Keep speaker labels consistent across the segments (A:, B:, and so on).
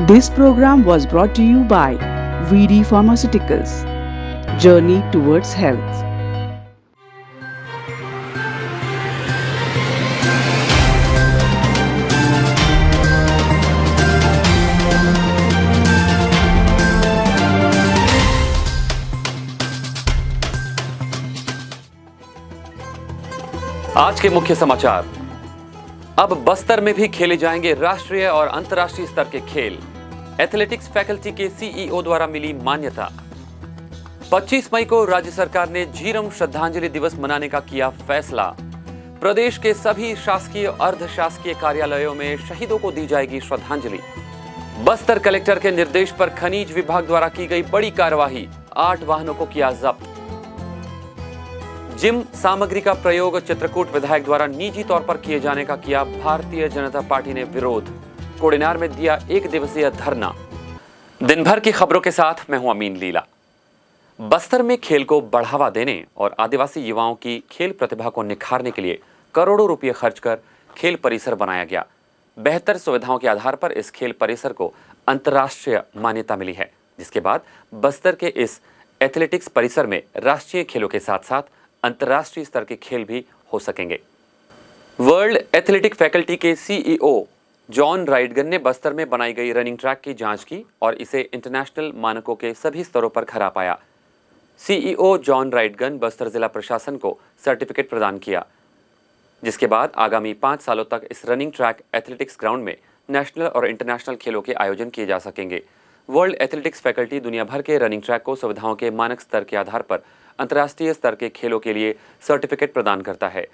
A: This program was brought to you by VD Pharmaceuticals. Journey towards health.
B: आज के मुख्य समाचार। अब बस्तर में भी खेले जाएंगे राष्ट्रीय और अंतर्राष्ट्रीय स्तर के खेल। एथलेटिक्स फैकल्टी के सीईओ द्वारा मिली मान्यता। 25 मई को राज्य सरकार ने झीरम श्रद्धांजलि दिवस मनाने का किया फैसला। प्रदेश के सभी शासकीय और अर्धशासकीय कार्यालयों में शहीदों को दी जाएगी श्रद्धांजलि। बस्तर कलेक्टर के निर्देश पर खनिज विभाग द्वारा की गई बड़ी कार्यवाही, 8 वाहनों को किया जब्त। जिम सामग्री का प्रयोग चित्रकूट विधायक द्वारा निजी तौर पर किए जाने का किया भारतीय जनता पार्टी ने विरोध। कोडेनार में दिया 1 दिवसीय धरना। दिन भर की खबरों के साथ मैं हूं अमीन लीला। बस्तर में खेल को बढ़ावा देने और आदिवासी युवाओं की खेल प्रतिभा को निखारने के लिए करोड़ों रुपए खर्च कर खेल परिसर बनाया गया। बेहतर सुविधाओं के आधार पर इस खेल परिसर को अंतर्राष्ट्रीय मान्यता मिली है, जिसके बाद बस्तर के इस एथलेटिक्स परिसर में राष्ट्रीय खेलों के साथ साथ अंतर्राष्ट्रीय स्तर के खेल भी हो सकेंगे। वर्ल्ड एथलेटिक फैकल्टी के सीईओ जॉन राइडगन ने बस्तर में बनाई गई रनिंग ट्रैक की जांच की और इसे इंटरनेशनल मानकों के सभी स्तरों पर खरा पाया। सीईओ जॉन राइडगन बस्तर जिला प्रशासन को सर्टिफिकेट प्रदान किया, जिसके बाद आगामी 5 सालों तक इस रनिंग ट्रैक एथलेटिक्स ग्राउंड में नेशनल और इंटरनेशनल खेलों के आयोजन किए जा सकेंगे। वर्ल्ड एथलेटिक्स फैकल्टी दुनिया भर के रनिंग ट्रैक को सुविधाओं के मानक स्तर के आधार पर अंतर्राष्ट्रीय स्तर के खेलों के लिए सर्टिफिकेट प्रदान करता है।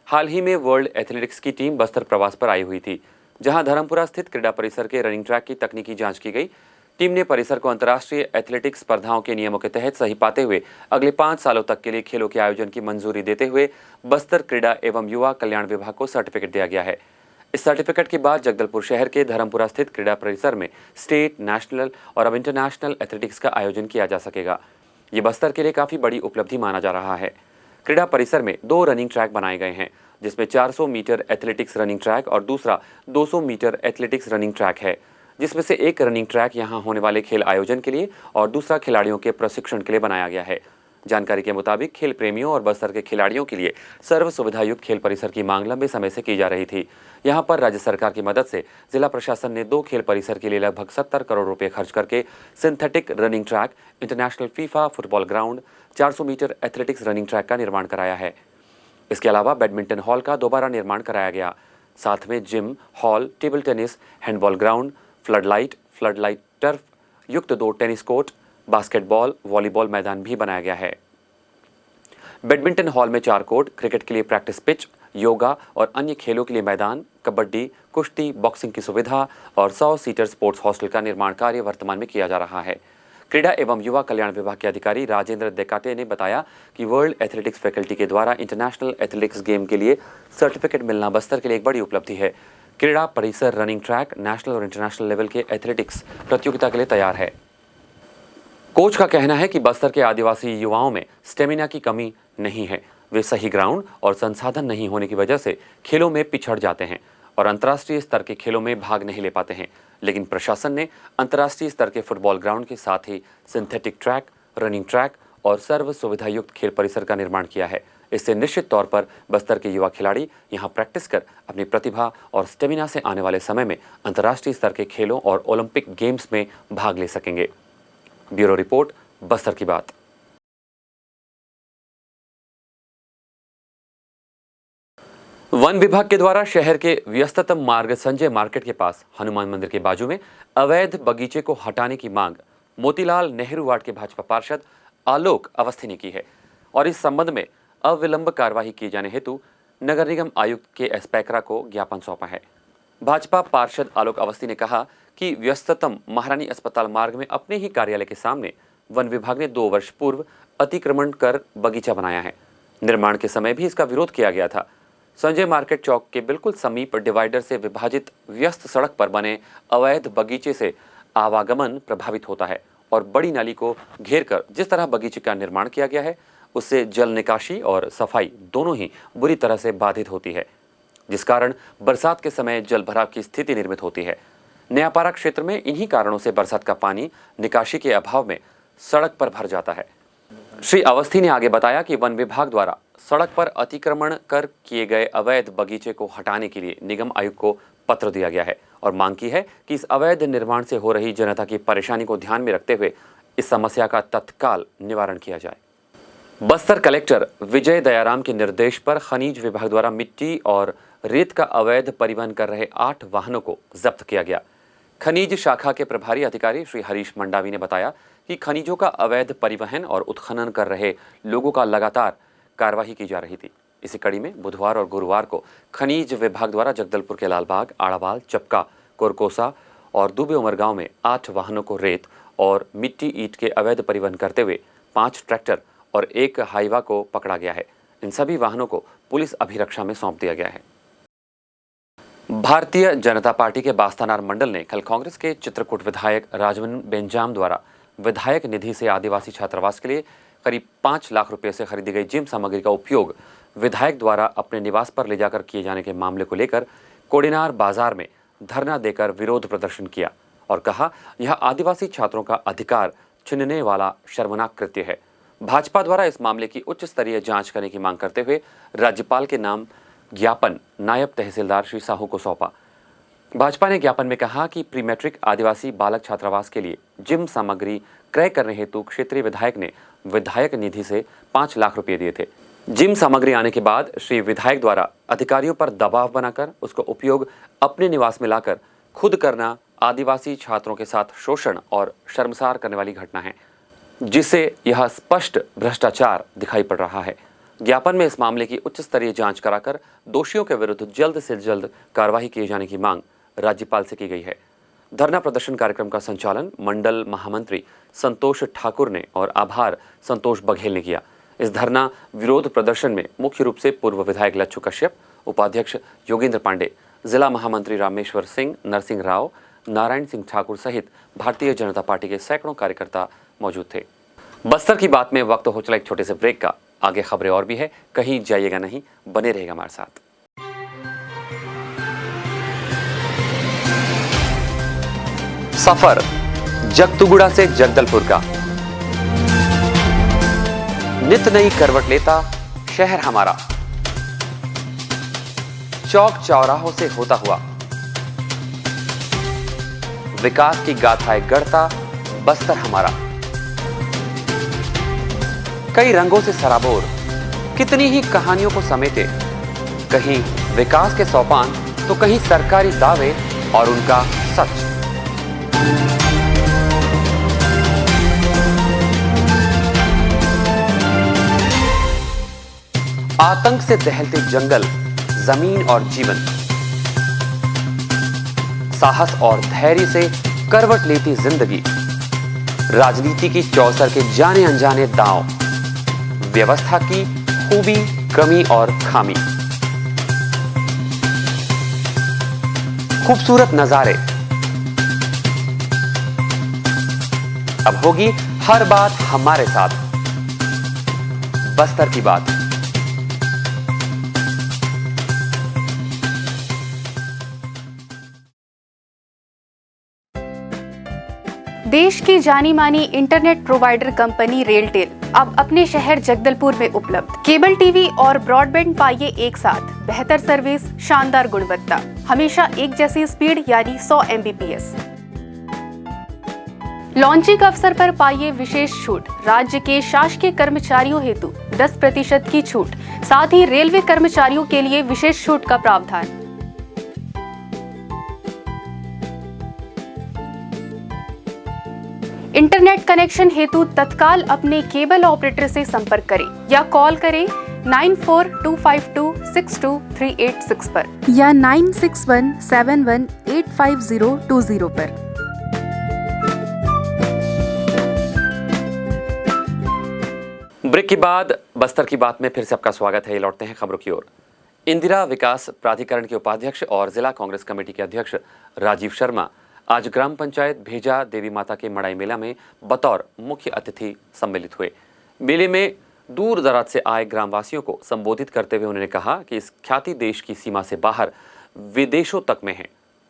B: हाल ही में वर्ल्ड एथलेटिक्स की टीम बस्तर प्रवास पर आई हुई थी, जहां धर्मपुरा स्थित क्रीडा परिसर के रनिंग ट्रैक की तकनीकी जांच की गई। टीम ने परिसर को अंतर्राष्ट्रीय एथलेटिक्स स्पर्धाओं के नियमों के तहत सही पाते हुए अगले 5 सालों तक के लिए खेलों के आयोजन की मंजूरी देते हुए बस्तर क्रीड़ा एवं युवा कल्याण विभाग को सर्टिफिकेट दिया गया है। इस सर्टिफिकेट के बाद जगदलपुर शहर के धर्मपुरा स्थित क्रीड़ा परिसर में स्टेट, नेशनल और अब इंटरनेशनल एथलेटिक्स का आयोजन किया जा सकेगा। ये बस्तर के लिए काफी बड़ी उपलब्धि माना जा रहा है। क्रीड़ा परिसर में 2 रनिंग ट्रैक बनाए गए हैं, जिसमें 400 मीटर एथलेटिक्स रनिंग ट्रैक और दूसरा 200 मीटर एथलेटिक्स रनिंग ट्रैक है, जिसमें से एक रनिंग ट्रैक यहां होने वाले खेल आयोजन के लिए और दूसरा खिलाड़ियों के प्रशिक्षण के लिए बनाया गया है। जानकारी के मुताबिक खेल प्रेमियों और बस्तर के खिलाड़ियों के लिए सर्व सुविधा युक्त खेल परिसर की मांग लंबे समय से की जा रही थी। यहां पर राज्य सरकार की मदद से जिला प्रशासन ने 2 खेल परिसर के लिए लगभग 70 करोड़ रुपए खर्च करके synthetic running track, international FIFA football ground, 400 metre athletics running track का निर्माण कराया है। इसके अलावा बैडमिंटन हॉल का दोबारा निर्माण कराया गया। साथ में gym, hall, table tennis, handball ground, floodlight turf युक्त 2 टेनिस कोर्ट, बास्केटबॉल, वॉलीबॉल मैदान भी बनाया गया है। बैडमिंटन हॉल में 4 कोर्ट, क्रिकेट के लिए प्रैक्टिस पिच, योगा और अन्य खेलों के लिए मैदान, कबड्डी, कुश्ती, बॉक्सिंग की सुविधा और 100 सीटर स्पोर्ट्स हॉस्टल का निर्माण कार्य वर्तमान में किया जा रहा है। क्रीड़ा एवं युवा कल्याण विभाग के अधिकारी राजेंद्र देकाटे ने बताया कि वर्ल्ड एथलेटिक्स फैकल्टी के द्वारा इंटरनेशनल एथलेटिक्स गेम के लिए सर्टिफिकेट मिलना बस्तर के लिए एक बड़ी उपलब्धि है। क्रीड़ा परिसर रनिंग ट्रैक नेशनल और इंटरनेशनल लेवल के एथलेटिक्स प्रतियोगिता के लिए तैयार है। कोच का कहना है कि बस्तर के आदिवासी युवाओं में स्टेमिना की कमी नहीं है। वे सही ग्राउंड और संसाधन नहीं होने की वजह से खेलों में पिछड़ जाते हैं और अंतर्राष्ट्रीय स्तर के खेलों में भाग नहीं ले पाते हैं। लेकिन प्रशासन ने अंतर्राष्ट्रीय स्तर के फुटबॉल ग्राउंड के साथ ही सिंथेटिक ट्रैक, रनिंग ट्रैक और सर्व सुविधा युक्त खेल परिसर का निर्माण किया है। इससे निश्चित तौर पर बस्तर के युवा खिलाड़ी यहां प्रैक्टिस कर अपनी प्रतिभा और स्टेमिना से आने वाले समय में अंतर्राष्ट्रीय स्तर के खेलों और ओलंपिक गेम्स में भाग ले सकेंगे। ब्यूरो रिपोर्ट, बस्तर की बात। वन विभाग के द्वारा शहर के व्यस्ततम मार्ग संजय मार्केट के पास हनुमान मंदिर के बाजू में अवैध बगीचे को हटाने की मांग मोतीलाल नेहरू वार्ड के भाजपा पार्षद आलोक अवस्थी ने की है और इस संबंध में अविलंब कार्यवाही किए जाने हेतु नगर निगम आयुक्त के एस पैकरा को ज्ञापन सौंपा है। भाजपा पार्षद आलोक अवस्थी ने कहा कि व्यस्ततम महारानी अस्पताल मार्ग में अपने ही कार्यालय के सामने वन विभाग ने 2 वर्ष पूर्व अतिक्रमण कर बगीचा बनाया है। निर्माण के समय भी इसका विरोध किया गया था। संजय मार्केट चौक के बिल्कुल समीप डिवाइडर से विभाजित व्यस्त सड़क पर बने अवैध बगीचे से आवागमन प्रभावित होता है और बड़ी नाली को घेर कर जिस तरह बगीचे का निर्माण किया गया है, उससे जल निकासी और सफाई दोनों ही बुरी तरह से बाधित होती है, जिस कारण बरसात के समय जल भराव की स्थिति निर्मित होती है। नयापारा क्षेत्र में इन्हीं कारणों से बरसात का पानी निकासी के अभाव में सड़क पर भर जाता है। श्री अवस्थी ने आगे बताया कि वन विभाग द्वारा सड़क पर अतिक्रमण कर किए गए अवैध बगीचे को हटाने के लिए निगम आयुक्त को पत्र दिया गया है और मांग की है कि इस अवैध निर्माण से हो रही जनता की परेशानी को ध्यान में रखते हुए इस समस्या का तत्काल निवारण किया जाए। बस्तर कलेक्टर विजय दयाराम के निर्देश पर खनिज विभाग द्वारा मिट्टी और रेत का अवैध परिवहन कर रहे 8 वाहनों को जब्त किया गया। खनिज शाखा के प्रभारी अधिकारी श्री हरीश मंडावी ने बताया कि खनिजों का अवैध परिवहन और उत्खनन कर रहे लोगों का लगातार कार्रवाई की जा रही थी। इसी कड़ी में बुधवार और गुरुवार को खनिज विभाग द्वारा जगदलपुर के लालबाग, आड़ावाल, चपका, कोरकोसा और दुबे उमरगांव में 8 वाहनों को रेत और मिट्टी ईंट के अवैध परिवहन करते हुए 5 ट्रैक्टर और 1 हाईवा को पकड़ा गया है। इन सभी वाहनों को पुलिस अभिरक्षा में सौंप दिया गया है। भारतीय जनता पार्टी के बास्तानार मंडल ने कल कांग्रेस के चित्रकूट विधायक राजवन बेंजाम द्वारा विधायक निधि से आदिवासी छात्रावास के लिए करीब 5 लाख रुपए से खरीदी गई जिम सामग्री का उपयोग विधायक द्वारा अपने निवास पर ले जाकर किए जाने के मामले को लेकर कोडिनार बाजार में धरना देकर विरोध प्रदर्शन किया और कहा, यह आदिवासी छात्रों का अधिकार छीनने वाला शर्मनाक कृत्य है। भाजपा द्वारा इस मामले की उच्च स्तरीय जांच करने की मांग करते हुए राज्यपाल के नाम ज्ञापन नायब तहसीलदार श्री साहू को सौंपा। भाजपा ने ज्ञापन में कहा कि प्री मैट्रिक आदिवासी बालक छात्रावास के लिए जिम सामग्री क्रय करने हेतु क्षेत्रीय विधायक ने विधायक निधि से 5 लाख रुपए दिए थे। जिम सामग्री आने के बाद श्री विधायक द्वारा अधिकारियों पर दबाव बनाकर उसका उपयोग अपने निवास में लाकर खुद करना आदिवासी छात्रों के साथ शोषण और शर्मसार करने वाली घटना है, जिससे यह स्पष्ट भ्रष्टाचार दिखाई पड़ रहा है। ज्ञापन में इस मामले की उच्च स्तरीय जांच कराकर दोषियों के विरुद्ध जल्द से जल्द कार्रवाई किए जाने की मांग राज्यपाल से की गई है। धरना प्रदर्शन कार्यक्रम का संचालन मंडल महामंत्री संतोष ठाकुर ने और आभार संतोष बघेल ने किया। इस धरना विरोध प्रदर्शन में मुख्य रूप से पूर्व विधायक लच्छू कश्यप, उपाध्यक्ष योगेंद्र पांडे, जिला महामंत्री रामेश्वर सिंह, नरसिंह राव, नारायण सिंह ठाकुर सहित भारतीय जनता पार्टी के सैकड़ों कार्यकर्ता मौजूद थे। बस्तर की बात में वक्त हो चला एक छोटे से ब्रेक का। आगे खबरें और भी है, कहीं जाइएगा नहीं, बने रहेगा हमारे साथ। सफर जगतुगुड़ा से जगदलपुर का नित नई करवट लेता शहर हमारा, चौक चौराहों से होता हुआ विकास की गाथाएं गढ़ता बस्तर हमारा। कई रंगों से सराबोर कितनी ही कहानियों को समेटे, कहीं विकास के सोपान तो कहीं सरकारी दावे और उनका सच। आतंक से दहलते जंगल, जमीन और जीवन, साहस और धैर्य से करवट लेती जिंदगी, राजनीति की चौसर के जाने अनजाने दांव, व्यवस्था की खूबी, कमी और खामी, खूबसूरत नजारे। अब होगी हर बात हमारे साथ, बस्तर की बात।
C: देश की जानी मानी इंटरनेट प्रोवाइडर कंपनी रेलटेल अब अपने शहर जगदलपुर में उपलब्ध। केबल टीवी और ब्रॉडबैंड पाइए एक साथ, बेहतर सर्विस, शानदार गुणवत्ता, हमेशा एक जैसी स्पीड यानी 100 Mbps। लॉन्चिंग अवसर पर पाइए विशेष छूट, राज्य के शासकीय कर्मचारियों हेतु 10% की छूट, साथ ही रेलवे कर्मचारियों के लिए विशेष छूट का प्रावधान। इंटरनेट कनेक्शन हेतु तत्काल अपने केबल ऑपरेटर से संपर्क करें या कॉल करें 9425262386 पर या 9617185020 पर।
B: ब्रेक के बाद बस्तर की बात में फिर से आपका स्वागत है। लौटते हैं खबरों की ओर। इंदिरा विकास प्राधिकरण के उपाध्यक्ष और जिला कांग्रेस कमेटी के अध्यक्ष राजीव शर्मा आज ग्राम पंचायत भेजा देवी माता के मड़ाई मेला में बतौर मुख्य अतिथि सम्मिलित हुए। मेले में दूर दराज से आए ग्रामवासियों को संबोधित करते हुए उन्होंने कहा कि इस ख्याति देश की सीमा से बाहर विदेशों तक में है।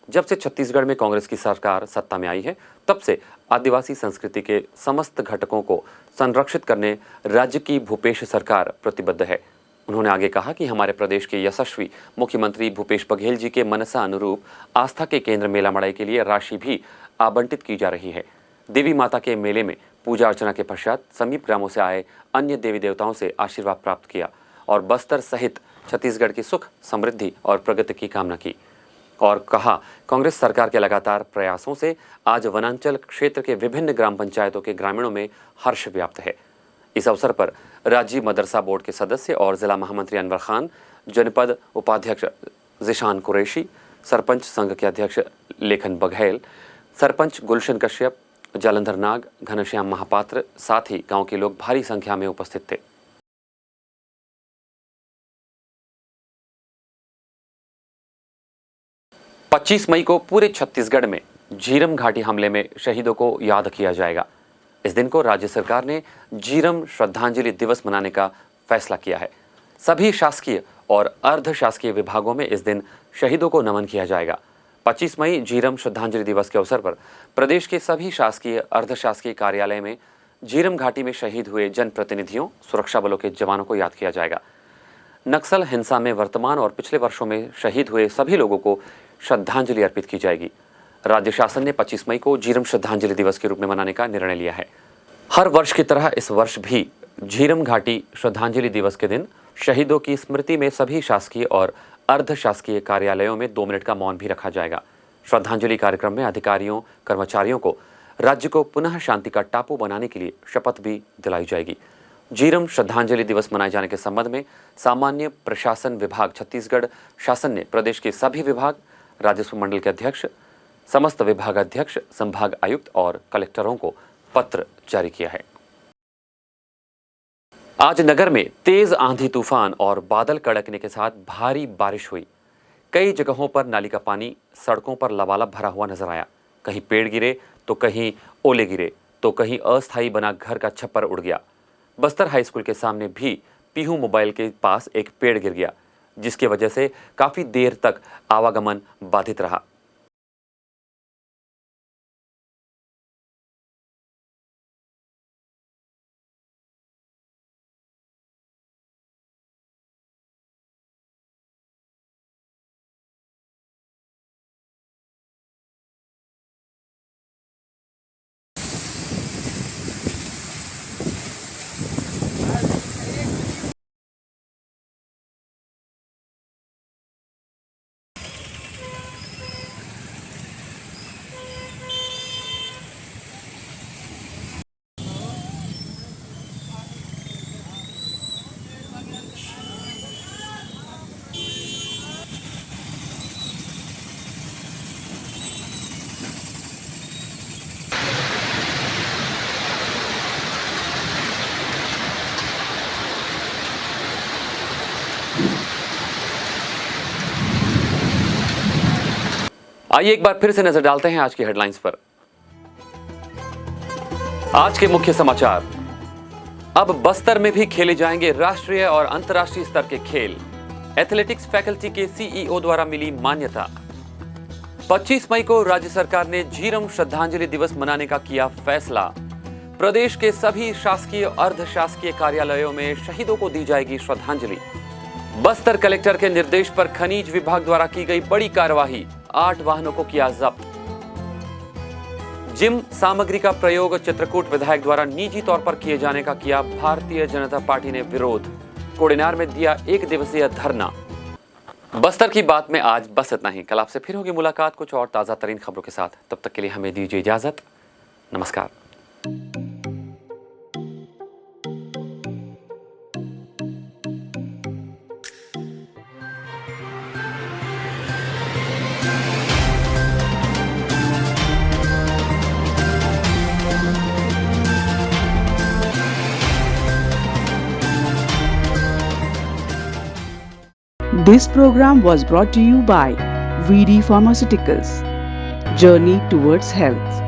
B: जब से छत्तीसगढ़ में कांग्रेस की सरकार सत्ता में आई है, तब से आदिवासी संस्कृति के समस्त घटकों को संरक्षित करने राज्य की भूपेश सरकार प्रतिबद्ध है। उन्होंने आगे कहा कि हमारे प्रदेश के यशस्वी मुख्यमंत्री भूपेश बघेल जी के मनसा अनुरूप आस्था के केंद्र मेला मड़ई के लिए राशि भी आवंटित की जा रही है। देवी माता के मेले में पूजा अर्चना के पश्चात समीप ग्रामों से आए अन्य देवी देवताओं से आशीर्वाद प्राप्त किया और बस्तर सहित छत्तीसगढ़ की सुख, समृद्धि और प्रगति की कामना की और कहा, कांग्रेस सरकार के लगातार प्रयासों से आज वनांचल क्षेत्र के विभिन्न ग्राम पंचायतों के ग्रामीणों में हर्ष व्याप्त है। इस अवसर पर राज्य मदरसा बोर्ड के सदस्य और जिला महामंत्री अनवर खान, जनपद उपाध्यक्ष जिशान कुरैशी, सरपंच संघ के अध्यक्ष लेखन बघेल, सरपंच गुलशन कश्यप, जालंधर नाग, घनश्याम महापात्र, साथ ही गांव के लोग भारी संख्या में उपस्थित थे। पच्चीस मई को पूरे छत्तीसगढ़ में झीरम घाटी हमले में शहीदों को याद किया जाएगा। इस दिन को राज्य सरकार ने झीरम श्रद्धांजलि दिवस मनाने का फैसला किया है। सभी शासकीय और अर्ध शासकीय विभागों में इस दिन शहीदों को नमन किया जाएगा। 25 मई झीरम श्रद्धांजलि दिवस के अवसर पर प्रदेश के सभी शासकीय अर्ध शासकीय कार्यालय में झीरम घाटी में शहीद हुए जनप्रतिनिधियों, सुरक्षा बलों के जवानों को याद किया जाएगा। नक्सल हिंसा में वर्तमान और पिछले वर्षों में शहीद हुए सभी लोगों को श्रद्धांजलि अर्पित की जाएगी। राज्य शासन ने 25 मई को झीरम श्रद्धांजलि दिवस के रूप में मनाने का निर्णय लिया है। हर वर्ष की तरह इस वर्ष भी झीरम घाटी श्रद्धांजलि दिवस के दिन शहीदों की स्मृति में सभी शासकीय और अर्ध शासकीय कार्यालयों में 2 मिनट का मौन भी रखा जाएगा। श्रद्धांजलि कार्यक्रम में अधिकारियों, कर्मचारियों को राज्य को पुनः शांति का टापू बनाने के लिए शपथ भी दिलाई जाएगी। झीरम श्रद्धांजलि दिवस मनाए जाने के संबंध में सामान्य प्रशासन विभाग छत्तीसगढ़ शासन ने प्रदेश के सभी विभाग, राजस्व मंडल के अध्यक्ष, समस्त विभागाध्यक्ष, संभाग आयुक्त और कलेक्टरों को पत्र जारी किया है। आज नगर में तेज आंधी तूफान और बादल कड़कने के साथ भारी बारिश हुई। कई जगहों पर नाली का पानी सड़कों पर लबालब भरा हुआ नजर आया। कहीं पेड़ गिरे तो कहीं ओले गिरे तो कहीं अस्थायी बना घर का छप्पर उड़ गया। बस्तर हाई स्कूल के सामने भी पीहू मोबाइल के पास एक पेड़ गिर गया, जिसकी वजह से काफी देर तक आवागमन बाधित रहा। आइए एक बार फिर से नजर डालते हैं आज की हेडलाइंस पर। आज के मुख्य समाचार। अब बस्तर में भी खेले जाएंगे राष्ट्रीय और अंतर्राष्ट्रीय स्तर के खेल। एथलेटिक्स फैकल्टी के सीईओ द्वारा मिली मान्यता। 25 मई को राज्य सरकार ने झीरम श्रद्धांजलि दिवस मनाने का किया फैसला। प्रदेश के सभी शासकीय अर्ध शासकीय कार्यालयों में शहीदों को दी जाएगी श्रद्धांजलि। बस्तर कलेक्टर के निर्देश पर खनिज विभाग द्वारा की गई बड़ी कार्यवाही, 8 वाहनों को किया जब्त। जिम सामग्री का प्रयोग चित्रकूट विधायक द्वारा निजी तौर पर किए जाने का किया भारतीय जनता पार्टी ने विरोध। कोडेनार में दिया 1 दिवसीय धरना। बस्तर की बात में आज बस इतना ही। कल आपसे फिर होगी मुलाकात कुछ और ताजा तरीन खबरों के साथ। तब तक के लिए हमें दीजिए इजाजत। नमस्कार।
A: This program was brought to you by VD Pharmaceuticals. Journey towards health.